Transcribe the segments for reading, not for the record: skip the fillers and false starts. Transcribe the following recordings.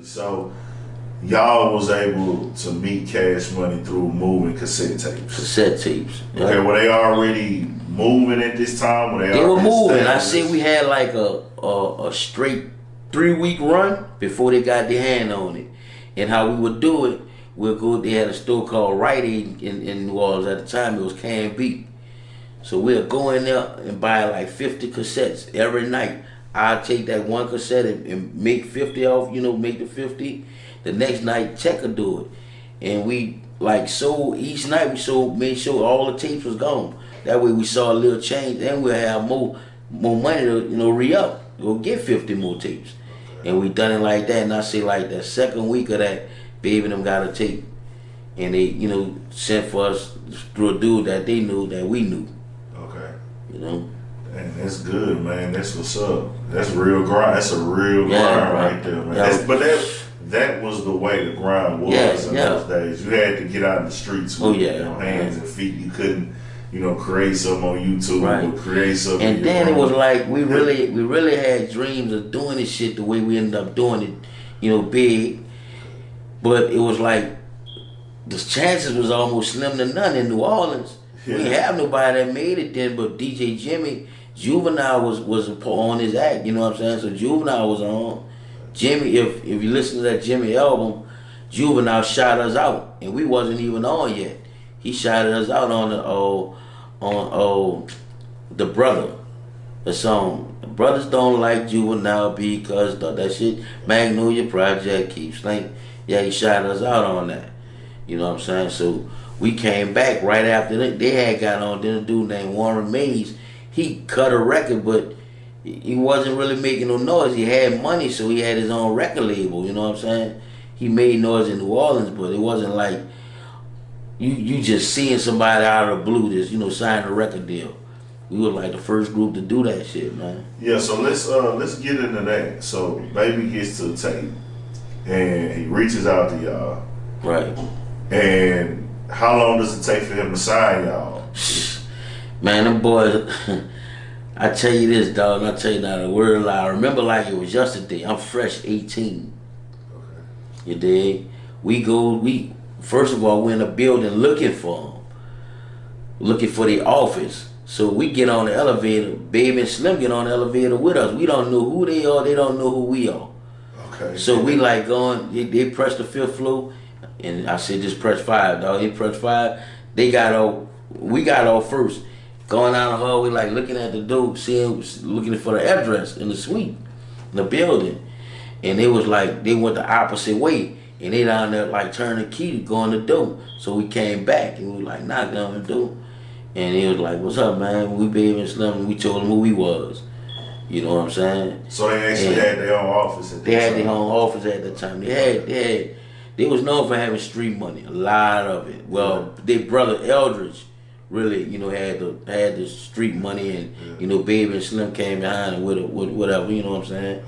So y'all was able to meet Cash Money through moving cassette tapes. Cassette tapes. Yeah. Okay, were they already moving at this time? They were moving. I said we had like a straight 3-week run before they got their hand on it. And how we would do it, we'll go. They had a store called Rite Aid in New Orleans at the time. It was Can B. So we'll go in there and buy like 50 cassettes every night. I'll take that one cassette and make 50 off, make the 50. The next night, Check will do it. And we sold each night, made sure all the tapes was gone. That way we saw a little change, and we'll have more money to, re-up. Go get 50 more tapes. And we done it like that, and I say like the second week of that, Baby and them got a tape. And they, sent for us through a dude that they knew that we knew. Okay. And that's good, man. That's what's up. That's real grind. That's a real grind right there, man. But that was the way the grind was in those days. You had to get out in the streets with hands and feet. You couldn't, create something on YouTube or create something. And then it was like we really had dreams of doing this shit the way we ended up doing it, big. But it was like the chances was almost slim to none in New Orleans. We didn't have nobody that made it then, but DJ Jimmy, Juvenile was on his act, you know what I'm saying? So Juvenile was on. Jimmy, if you listen to that Jimmy album, Juvenile shot us out, and we wasn't even on yet. He shouted us out on the brother, the song. Brothers don't like Juvenile because that shit Magnolia Project keeps like. Yeah, he shouted us out on that. You know what I'm saying? So we came back right after that. They had got on. Then a dude named Warren Mays, he cut a record, but he wasn't really making no noise. He had money, so he had his own record label. You know what I'm saying? He made noise in New Orleans, but it wasn't like you just seeing somebody out of the blue just sign a record deal. We were like the first group to do that shit, man. Yeah, so let's get into that. So Baby gets to the tape, and he reaches out to y'all. Right. And how long does it take for him to sign y'all? Man, them boys. I tell you this, dog. I tell you not a word lie. I remember like it was yesterday. I'm fresh 18. Okay. You dig? We first of all, we're in a building looking for them, looking for the office. So we get on the elevator. Baby and Slim get on the elevator with us. We don't know who they are. They don't know who we are. Okay. So we like going. They press the 5th floor, and I said just press 5, dog. They press 5. They got off. We got off first. Going down the hallway, like looking at the door, looking for the address in the suite, in the building. And it was like, they went the opposite way. And they down there like turning the key to go in the door. So we came back and we like knocked on the door. And he was like, what's up, man? We Baby and Slim, and we told him who we was. You know what I'm saying? So they actually had their own office at the time? They had their own office at the time. They was known for having street money, a lot of it. Well, their brother Eldridge really, had the street money, and Baby and Slim came behind and with whatever, you know what I'm saying?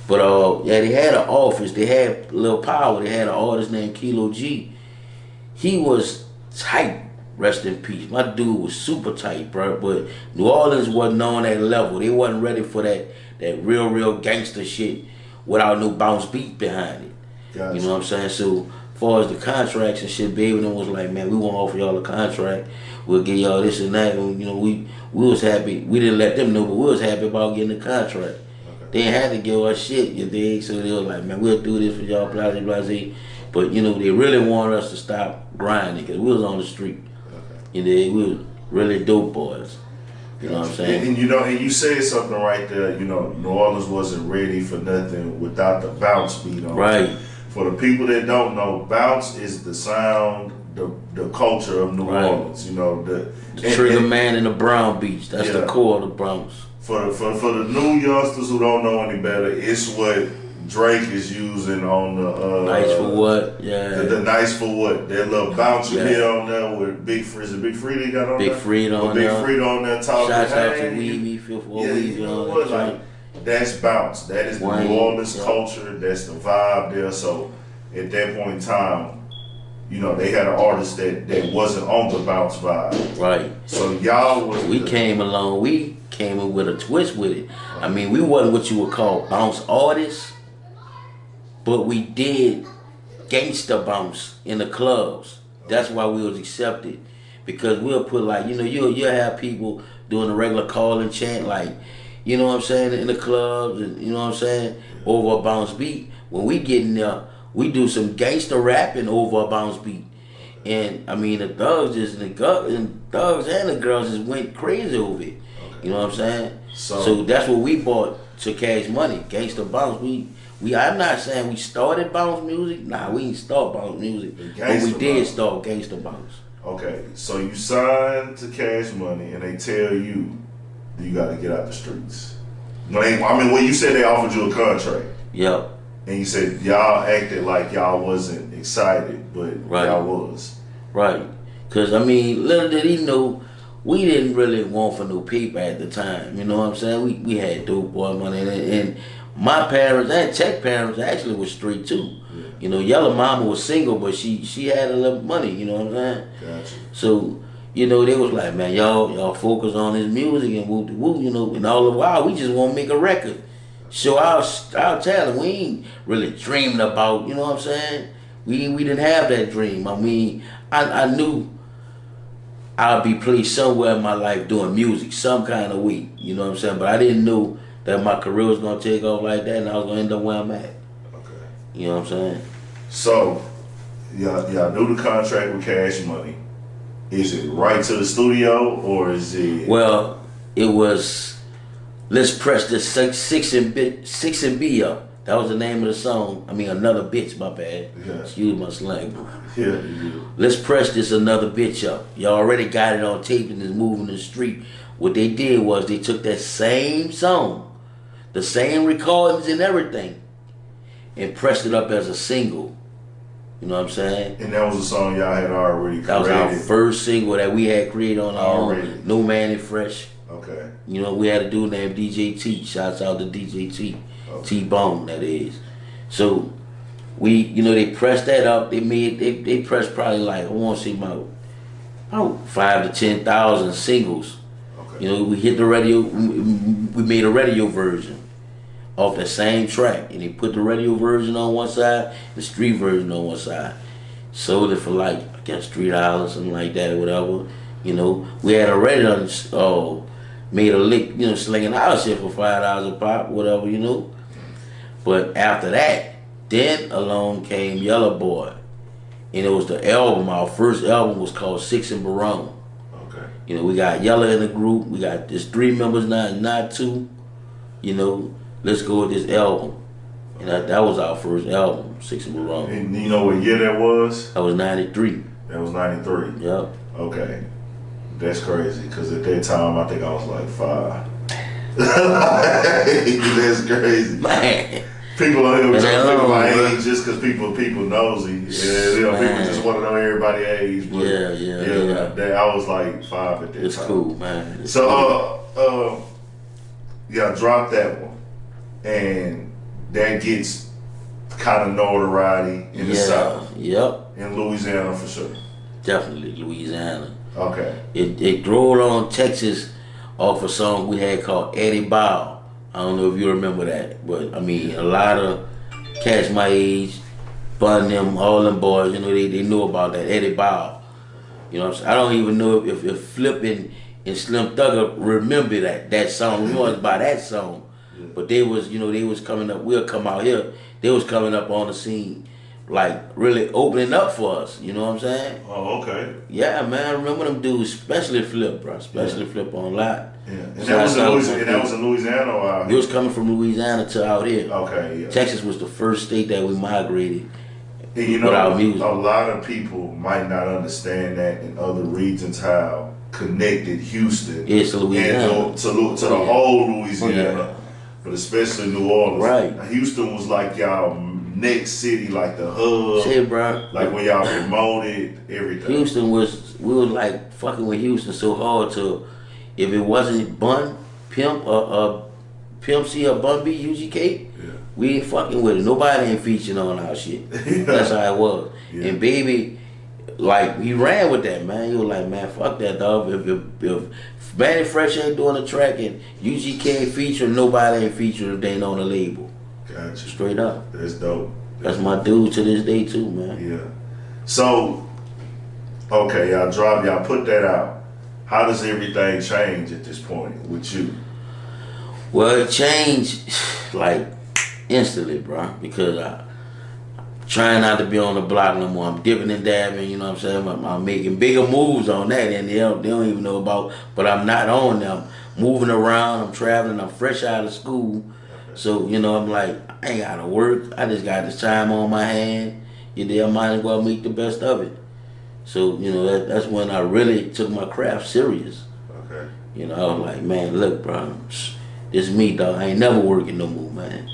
But they had an office. They had a little power. They had an artist named Kilo G. He was tight, rest in peace. My dude was super tight, bro. But New Orleans wasn't on that level. They wasn't ready for that real gangster shit without no bounce beat behind it. Gotcha. You know what I'm saying? So as far as the contracts and shit, Baby and them was like, man, we won't offer y'all a contract. We'll give y'all this and that. And, we was happy. We didn't let them know, but we was happy about getting the contract. Okay. They ain't had to give us shit, you dig? So they was like, man, we'll do this for y'all, blase, blase. But, they really wanted us to stop grinding because we was on the street. Okay. You dig? We was really dope boys. You know what I'm saying? And you said something right there, New Orleans wasn't ready for nothing without the bounce beat on. Right. For the people that don't know, bounce is the sound, the culture of New Orleans. The Trigger Man and the Brown Beach. That's the core of the Bronx. For the new youngsters who don't know any better, it's what Drake is using on the Nice for What? Yeah. The Nice for What? That little bounce you hear on there with Big Free. Is it Big Free they got on there? Big Free on there. Big Free on there talking. Shouts out to Weezy, Fifth Ward Weezy on there. That's bounce. That is the New Orleans culture. That's the vibe there. So at that point in time, they had an artist that wasn't on the bounce vibe. Right. So y'all was we came along. We came in with a twist with it. I mean, we wasn't what you would call bounce artists, but we did gangsta bounce in the clubs. That's why we was accepted, because we'll put like, you know, you'll have people doing the regular call and chant, like, you know what I'm saying, in the clubs, and you know what I'm saying, over a bounce beat. When we get in there, we do some gangster rapping over a bounce beat. And I mean, the thugs and the girls just went crazy over it. You know what I'm saying? So that's what we bought to Cash Money, gangster bounce. I'm not saying we started bounce music. Nah, we didn't start bounce music, but we did start gangster bounce. Okay, so you signed to Cash Money, and they tell you got to get out the streets. When you said they offered you a contract. Yep. And you said y'all acted like y'all wasn't excited, but y'all was. Right. Because, I mean, little did he know, we didn't really want for no paper at the time. You know what I'm saying? We had dope boy money. And my parents and Tech parents actually was straight too. Yeah. You know, Yellow Mama was single, but she had a little money. You know what I'm saying? Gotcha. So, you know, they was like, man, y'all focus on this music and woo, you know. And all the while, we just want to make a record. So our talent, we ain't really dreaming about, you know what I'm saying? We didn't have that dream. I mean, I knew I'd be placed somewhere in my life doing music, some kind of way, you know what I'm saying? But I didn't know that my career was gonna take off like that, and I was gonna end up where I'm at. Okay. You know what I'm saying? So, y'all do the contract with Cash Money. Is it right to the studio, or is it? Well, it was. Let's press this 6 and B up. That was the name of the song. I mean, Another Bitch, my bad. Yeah. Excuse my slang. Yeah, you do. Let's press this Another Bitch up. Y'all already got it on tape and it's moving the street. What they did was they took that same song, the same recordings and everything, and pressed it up as a single. You know what I'm saying? And that was a song y'all had already created. That was our first single that we had created on our own. No Man and Fresh. Okay. You know, we had a dude named DJ T. Shouts out to DJ T. Okay. T-Bone, that is. So, they pressed that up. They pressed probably like, I want to say about 5 to 10,000 singles. Okay. You know, we hit the radio, we made a radio version off the same track. And they put the radio version on one side, the street version on one side. Sold it for like, I guess $3, something like that or whatever. You know, we had already made a lick, you know, slinging our shit for $5 a pop, whatever, you know. But after that, then along came Yellow Boy. And it was the album, our first album was called Six and Barone. Okay. You know, we got Yellow in the group, we got this 3 members now, not 2. You know, let's go with this album. And that was our first album, Six and Barone. And you know what year that was? That was 93. That was 93? Yep. Okay. That's crazy, because at that time, I think I was like 5. That's crazy. Man. People on here was trying to figure my age just because people nosy. Yeah, you know, people just want to know everybody's age. But yeah. I was like 5 at that time. It's cool, man. So, drop that one. And that gets kind of notoriety in the South. Yep. In Louisiana for sure. Definitely Louisiana. Okay. It rolled on Texas off a song we had called Eddie Bow. I don't know if you remember that, but I mean, a lot of cats my age, Bun them, all them boys, you know, they knew about that Eddie Bow. You know what I'm saying? I don't even know if Flip and Slim Thugger remember that song. We know about that song, but they was coming up. We'll come out here. They was coming up on the scene, like really opening up for us. You know what I'm saying? Oh, okay. Yeah, man. I remember them dudes, especially Flip, bro. Especially Flip on lot. Yeah, and that was in Louisiana or out here? It was coming from Louisiana to out here. Okay, yeah. Texas was the first state that we migrated. And you know, a lot of people might not understand that in other regions how connected Houston is to Louisiana. And to the whole Louisiana, but especially New Orleans. Right. Houston was like y'all next city, like the hub. Shit, bro. Like when y'all promoted everything. Houston we was like fucking with Houston so hard to, if it wasn't Bun, Pimp, Pimp C or Bun B, UGK, we ain't fucking with it. Nobody ain't featuring on our shit. That's how it was. Yeah. And Baby, like, he ran with that, man. He was like, man, fuck that, dog. If Manny Fresh ain't doing the track and UGK ain't featuring, nobody ain't featuring if they ain't on the label. Gotcha. Straight up. That's dope. That's my dude to this day too, man. Yeah. So, okay, y'all put that out. How does everything change at this point with you? Well, it changed like instantly, bro, because I trying not to be on the block no more. I'm dipping and dabbing, you know what I'm saying? I'm making bigger moves on that, and they don't even know about, but I'm not on them. Moving around, I'm traveling, I'm fresh out of school. So, you know, I'm like, I ain't gotta work. I just got this time on my hand. You know, I might as well make the best of it. So, you know, that's when I really took my craft serious. Okay. You know, I was like, man, look, bro, this is me, dog. I ain't never working no more, man.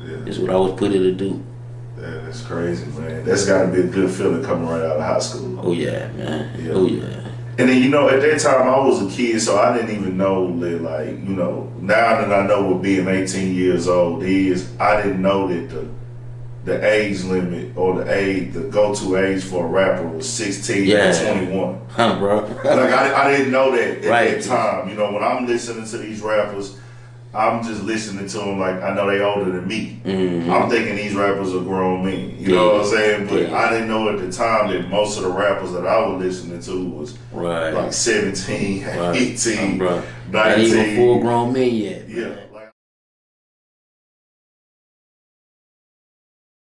Yeah. This is what I was put here to do. Yeah, that's crazy, man. That's got to be a good feeling coming right out of high school. Oh, yeah, man. Yeah. Oh, yeah. And then, you know, at that time, I was a kid, so I didn't even know that, like, you know, now that I know what being 18 years old is, I didn't know that the age limit or the go-to age for a rapper was 16 to 21. Huh, bro. Like, I didn't know that at that time. You know, when I'm listening to these rappers, I'm just listening to them like I know they older than me. Mm-hmm. I'm thinking these rappers are grown men. You know what I'm saying? But I didn't know at the time that most of the rappers that I was listening to was like 17, 18, 19. Not even full grown men yet. Yeah.